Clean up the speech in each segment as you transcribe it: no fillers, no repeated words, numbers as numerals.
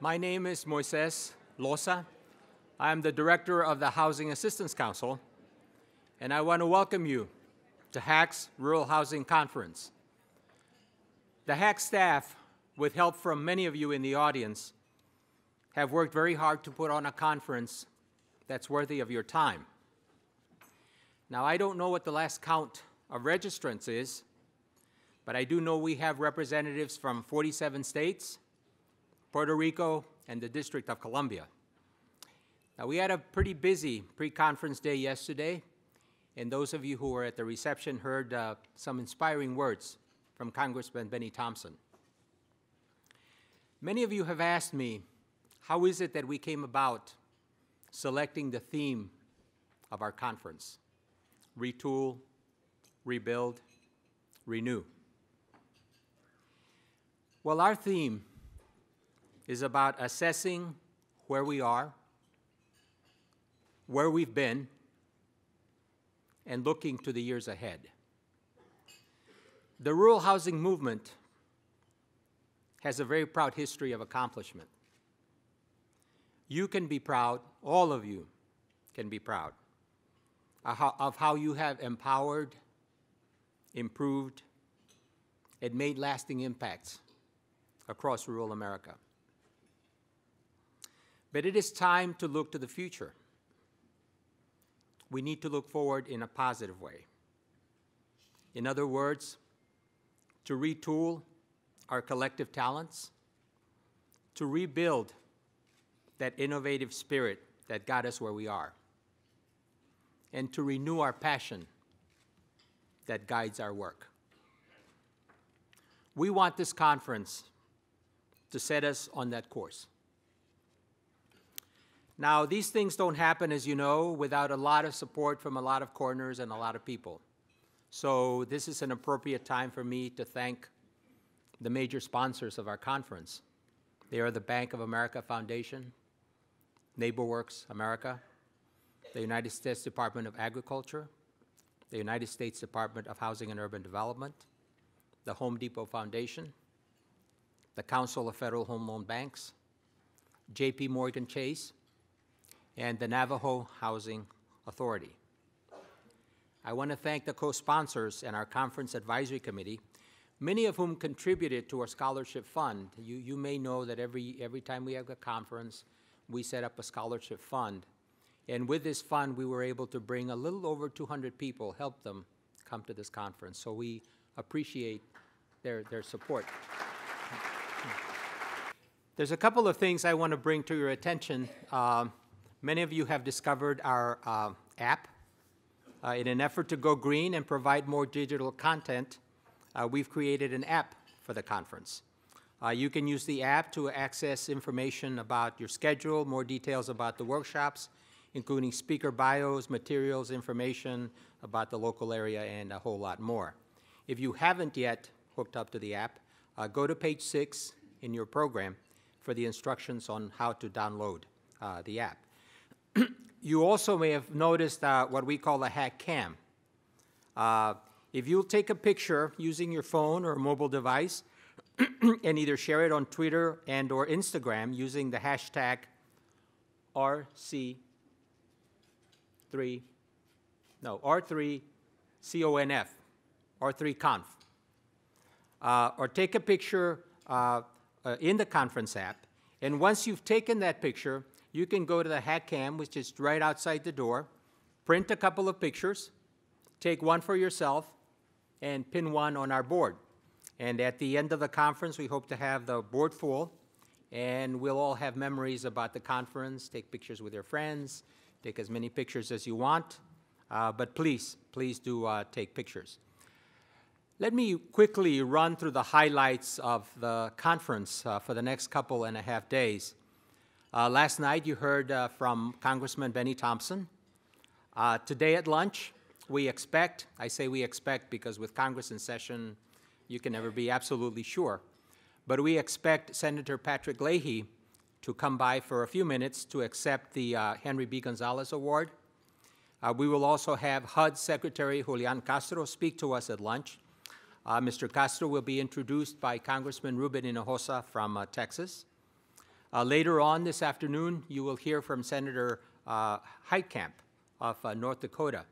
My name is Moises Loza. I am the director of the Housing Assistance Council, and I want to welcome you to HAC's Rural Housing Conference. The HAC staff, with help from many of you in the audience, have worked very hard to put on a conference that's worthy of your time. Now, I don't know what the last count of registrants is, but I do know we have representatives from 47 states, Puerto Rico, and the District of Columbia. Now, we had a pretty busy pre-conference day yesterday, and those of you who were at the reception heard some inspiring words from Congressman Benny Thompson. Many of you have asked me, how is it that we came about selecting the theme of our conference? Retool, rebuild, renew. Well, our theme is about assessing where we are, where we've been, and looking to the years ahead. The rural housing movement has a very proud history of accomplishment. You can be proud, all of you can be proud, of how you have empowered, improved, and made lasting impacts across rural America. But it is time to look to the future. We need to look forward in a positive way. In other words, to retool our collective talents, to rebuild that innovative spirit that got us where we are, and to renew our passion that guides our work. We want this conference to set us on that course. Now, these things don't happen, as you know, without a lot of support from a lot of corners and a lot of people. So this is an appropriate time for me to thank the major sponsors of our conference. They are the Bank of America Foundation, NeighborWorks America, the United States Department of Agriculture, the United States Department of Housing and Urban Development, the Home Depot Foundation, the Council of Federal Home Loan Banks, J.P. Morgan Chase, and the Navajo Housing Authority. I want to thank the co-sponsors and our conference advisory committee, many of whom contributed to our scholarship fund. You may know that every time we have a conference, we set up a scholarship fund. And with this fund, we were able to bring a little over 200 people, help them come to this conference. So we appreciate their support. There's a couple of things I want to bring to your attention. Many of you have discovered our app. In an effort to go green and provide more digital content, we've created an app for the conference. You can use the app to access information about your schedule, more details about the workshops, including speaker bios, materials, information about the local area, and a whole lot more. If you haven't yet hooked up to the app, go to page 6 in your program for the instructions on how to download the app. You also may have noticed what we call a HAC Cam. If you'll take a picture using your phone or mobile device and either share it on Twitter and or Instagram using the hashtag R3CONF, R3CONF, or take a picture in the conference app, and once you've taken that picture, you can go to the HAC Cam, which is right outside the door, print a couple of pictures, take one for yourself, and pin one on our board. And at the end of the conference, we hope to have the board full, and we'll all have memories about the conference, take pictures with your friends, take as many pictures as you want, but please do take pictures. Let me quickly run through the highlights of the conference for the next couple and a half days. Last night, you heard from Congressman Benny Thompson. Today at lunch, we expect, I say we expect because with Congress in session, you can never be absolutely sure, but we expect Senator Patrick Leahy to come by for a few minutes to accept the Henry B. Gonzalez Award. We will also have HUD Secretary Julian Castro speak to us at lunch. Mr. Castro will be introduced by Congressman Ruben Hinojosa from Texas. Later on this afternoon, you will hear from Senator Heitkamp of North Dakota.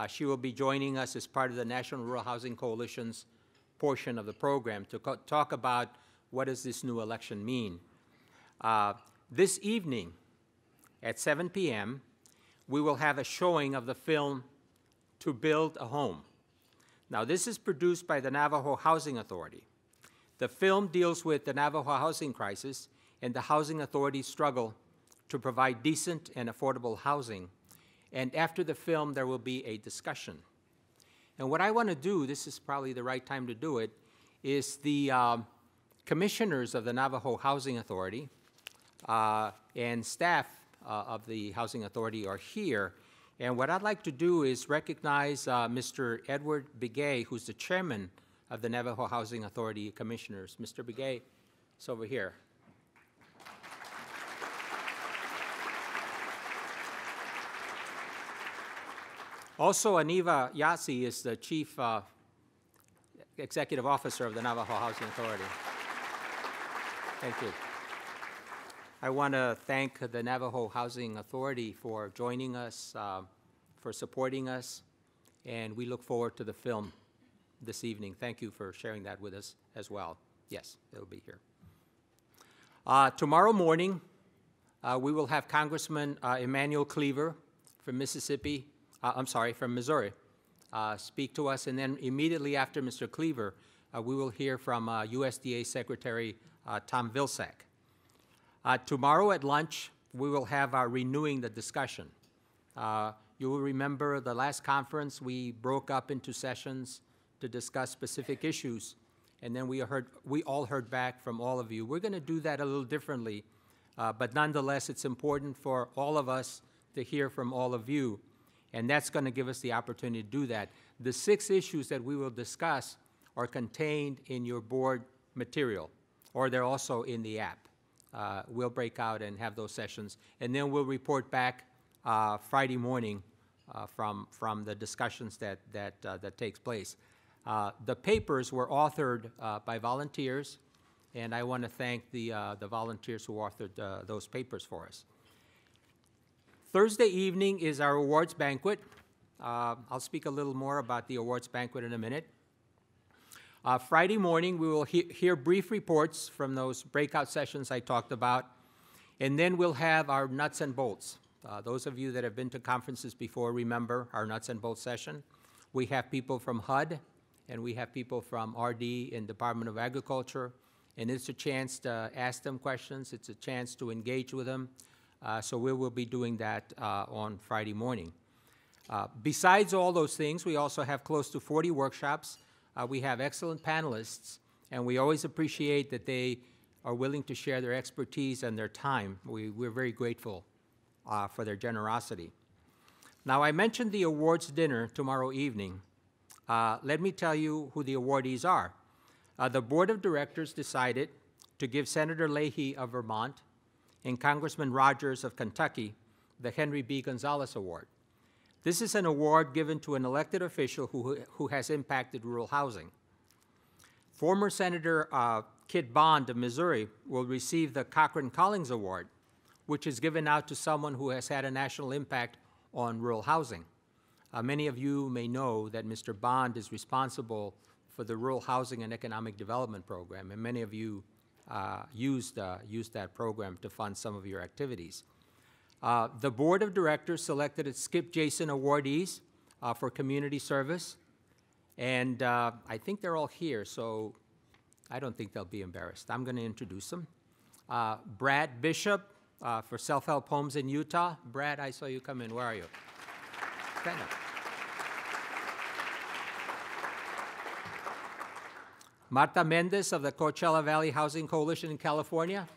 She will be joining us as part of the National Rural Housing Coalition's portion of the program to talk about what does this new election mean. This evening at 7 p.m., we will have a showing of the film To Build a Home. Now, this is produced by the Navajo Housing Authority. The film deals with the Navajo housing crisis and the Housing Authority's struggle to provide decent and affordable housing. And after the film, there will be a discussion. And what I want to do, this is probably the right time to do it, is the commissioners of the Navajo Housing Authority and staff of the Housing Authority are here. And what I'd like to do is recognize Mr. Edward Begay, who's the chairman of the Navajo Housing Authority Commissioners. Mr. Begay is over here. Also, Aniva Yasi is the chief executive officer of the Navajo Housing Authority. Thank you. I want to thank the Navajo Housing Authority for joining us, for supporting us, and we look forward to the film this evening. Thank you for sharing that with us as well. Yes, it'll be here. Tomorrow morning, we will have Congressman Emanuel Cleaver from Mississippi, from Missouri, speak to us, and then immediately after Mr. Cleaver, we will hear from USDA Secretary Tom Vilsack. Tomorrow at lunch, we will have our Renewing the Discussion. You will remember the last conference, we broke up into sessions to discuss specific issues, and then we all heard back from all of you. We're going to do that a little differently, but nonetheless, it's important for all of us to hear from all of you, and that's going to give us the opportunity to do that. The 6 issues that we will discuss are contained in your board material, or they're also in the app. We'll break out and have those sessions, and then we'll report back Friday morning from the discussions that takes place. The papers were authored by volunteers, and I want to thank the volunteers who authored those papers for us. Thursday evening is our awards banquet. I'll speak a little more about the awards banquet in a minute. Friday morning, we will hear brief reports from those breakout sessions I talked about, and then we'll have our nuts and bolts. Those of you that have been to conferences before remember our nuts and bolts session. We have people from HUD, and we have people from RD and Department of Agriculture, and it's a chance to ask them questions. It's a chance to engage with them. So we will be doing that on Friday morning. Besides all those things, we also have close to 40 workshops. We have excellent panelists, and we always appreciate that they are willing to share their expertise and their time. We're very grateful for their generosity. Now, I mentioned the awards dinner tomorrow evening. Let me tell you who the awardees are. The Board of Directors decided to give Senator Leahy of Vermont and Congressman Rogers of Kentucky the Henry B. Gonzalez Award. This is an award given to an elected official who has impacted rural housing. Former Senator Kit Bond of Missouri will receive the Cochran Collins Award, which is given out to someone who has had a national impact on rural housing. Many of you may know that Mr. Bond is responsible for the Rural Housing and Economic Development Program, and many of you used that program to fund some of your activities. The Board of Directors selected its Skip Jason awardees for community service, and I think they're all here, so I don't think they'll be embarrassed. I'm going to introduce them. Brad Bishop for Self-Help Homes in Utah. Brad, I saw you come in. Where are you? Stand up. Marta Mendez of the Coachella Valley Housing Coalition in California.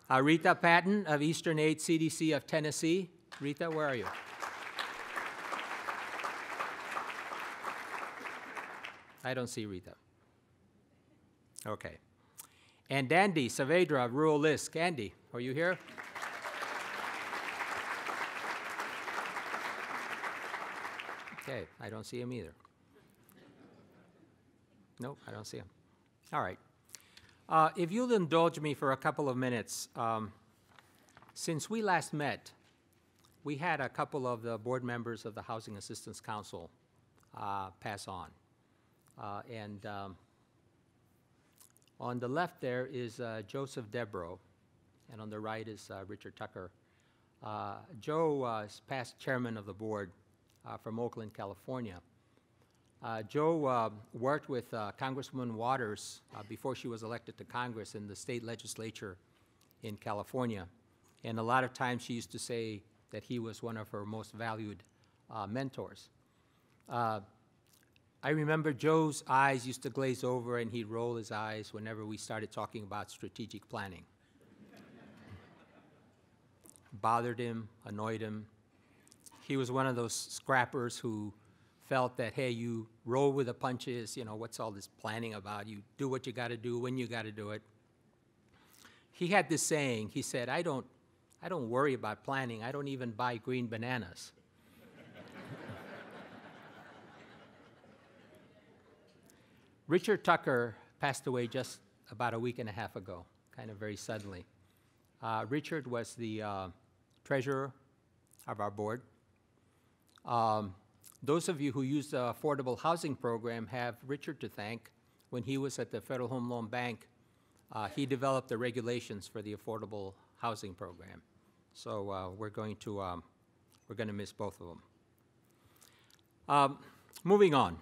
Rita Patton of Eastern Aid CDC of Tennessee. Rita, where are you? I don't see Rita. Okay. And Andy Saavedra of Rural LISC. Andy, are you here? Okay, I don't see him either. Nope, I don't see him. All right. If you'll indulge me for a couple of minutes, since we last met, we had a couple of the board members of the Housing Assistance Council pass on. On the left there is Joseph Debro, and on the right is Richard Tucker. Joe is past chairman of the board from Oakland, California. Joe worked with Congresswoman Waters before she was elected to Congress in the state legislature in California. And a lot of times she used to say that he was one of her most valued mentors. I remember Joe's eyes used to glaze over and he'd roll his eyes whenever we started talking about strategic planning. Bothered him, annoyed him. He was one of those scrappers who felt that, hey, you roll with the punches, you know, what's all this planning about? You do what you got to do when you got to do it. He had this saying, he said, I don't worry about planning. I don't even buy green bananas. Richard Tucker passed away just about a week and a half ago, kind of very suddenly. Richard was the treasurer of our board. Those of you who use the affordable housing program have Richard to thank. When he was at the Federal Home Loan Bank, he developed the regulations for the affordable housing program. So we're going to miss both of them. Moving on.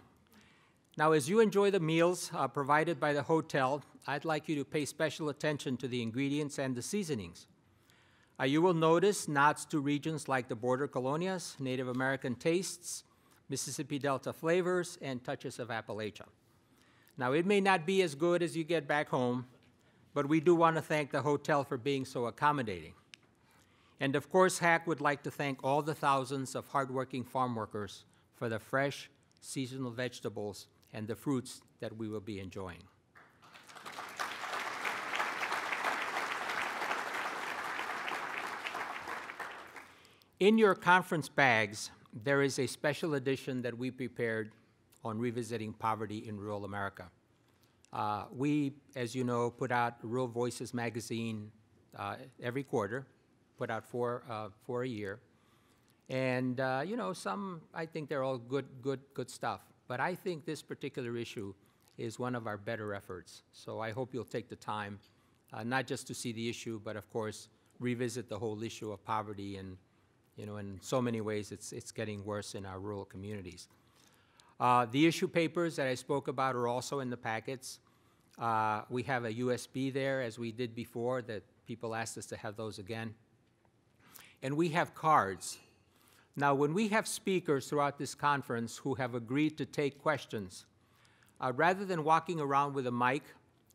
Now, as you enjoy the meals provided by the hotel, I'd like you to pay special attention to the ingredients and the seasonings. You will notice nods to regions like the Border Colonias, Native American tastes, Mississippi Delta flavors, and touches of Appalachia. Now, it may not be as good as you get back home, but we do want to thank the hotel for being so accommodating. And of course, HAC would like to thank all the thousands of hardworking farm workers for the fresh, seasonal vegetables and the fruits that we will be enjoying. In your conference bags, there is a special edition that we prepared on revisiting poverty in rural America. We, as you know, put out Rural Voices magazine every quarter, put out four a year. And, you know, I think they're all good stuff. But I think this particular issue is one of our better efforts. So I hope you'll take the time, not just to see the issue, but of course, revisit the whole issue of poverty. And, you know, in so many ways, it's getting worse in our rural communities. The issue papers that I spoke about are also in the packets. We have a USB there, as we did before, that people asked us to have those again. And we have cards. Now, when we have speakers throughout this conference who have agreed to take questions, rather than walking around with a mic,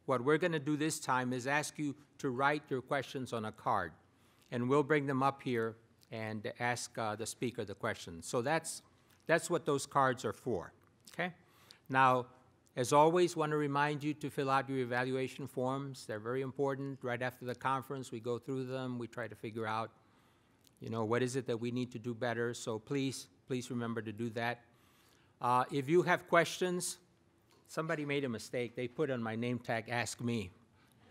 what we're going to do this time is ask you to write your questions on a card, and we'll bring them up here and ask the speaker the questions. So that's what those cards are for, okay? Now, as always, want to remind you to fill out your evaluation forms. They're very important. Right after the conference, we go through them. We try to figure out, you know, what is it that we need to do better? So please remember to do that. If you have questions, somebody made a mistake. They put on my name tag, "Ask me."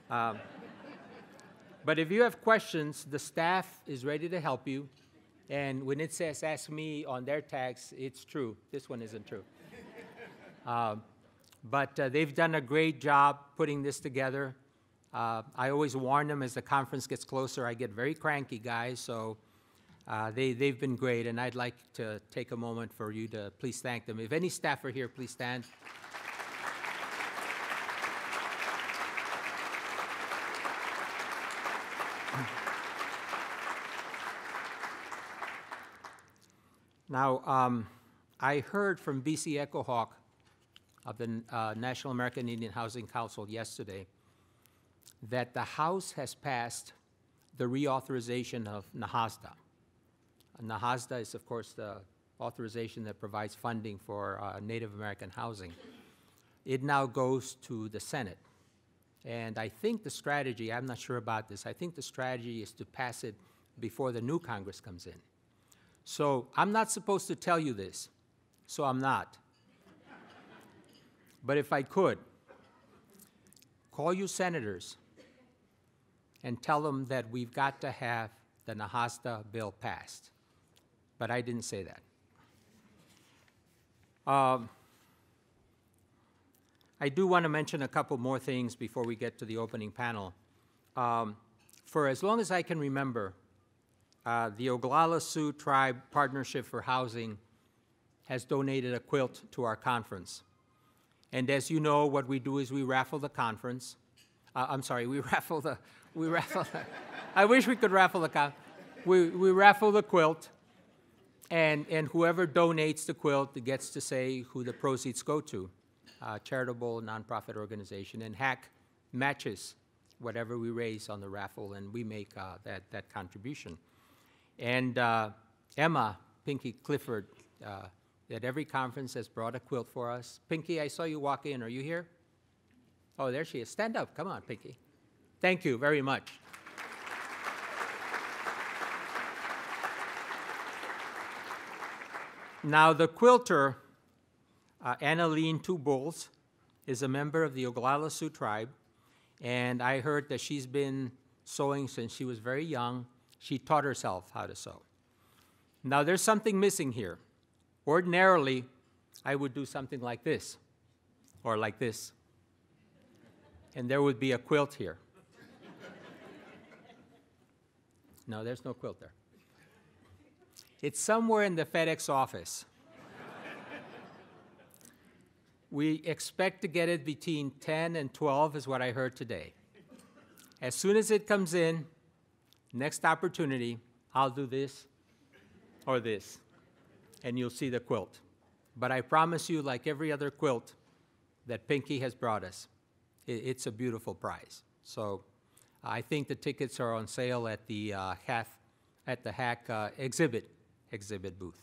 But if you have questions, the staff is ready to help you. And when it says "Ask me" on their tags, it's true. This one isn't true. But they've done a great job putting this together. I always warn them as the conference gets closer. I get very cranky, guys, so they've been great, and I'd like to take a moment for you to please thank them. If any staff are here, please stand. Now, I heard from B.C. Echohawk of the National American Indian Housing Council yesterday that the House has passed the reauthorization of NAHASDA. NAHASDA is, of course, the authorization that provides funding for Native American housing. It now goes to the Senate. And I think the strategy, I'm not sure about this, I think the strategy is to pass it before the new Congress comes in. So I'm not supposed to tell you this, so I'm not. But if I could, call you senators and tell them that we've got to have the NAHASTA bill passed. But I didn't say that. I do want to mention a couple more things before we get to the opening panel. For as long as I can remember, the Oglala Sioux Tribe Partnership for Housing has donated a quilt to our conference. And as you know, what we do is we raffle the conference. We raffle the, I wish we could raffle the we raffle the quilt, and whoever donates the quilt gets to say who the proceeds go to, charitable nonprofit organization, and HAC matches whatever we raise on the raffle, and we make that contribution. And Emma, Pinky Clifford, at every conference has brought a quilt for us. Pinky, I saw you walk in. Are you here? Oh, there she is. Stand up. Come on, Pinky. Thank you very much. Now, the quilter, Annalene Two Bulls, is a member of the Oglala Sioux Tribe, and I heard that she's been sewing since she was very young. She taught herself how to sew. Now, there's something missing here. Ordinarily, I would do something like this, or like this, and there would be a quilt here. No, there's no quilt there. It's somewhere in the FedEx office. We expect to get it between 10 and 12 is what I heard today. As soon as it comes in, next opportunity, I'll do this or this, and you'll see the quilt. But I promise you, like every other quilt that Pinky has brought us, it's a beautiful prize. So I think the tickets are on sale at the HAC exhibit booth.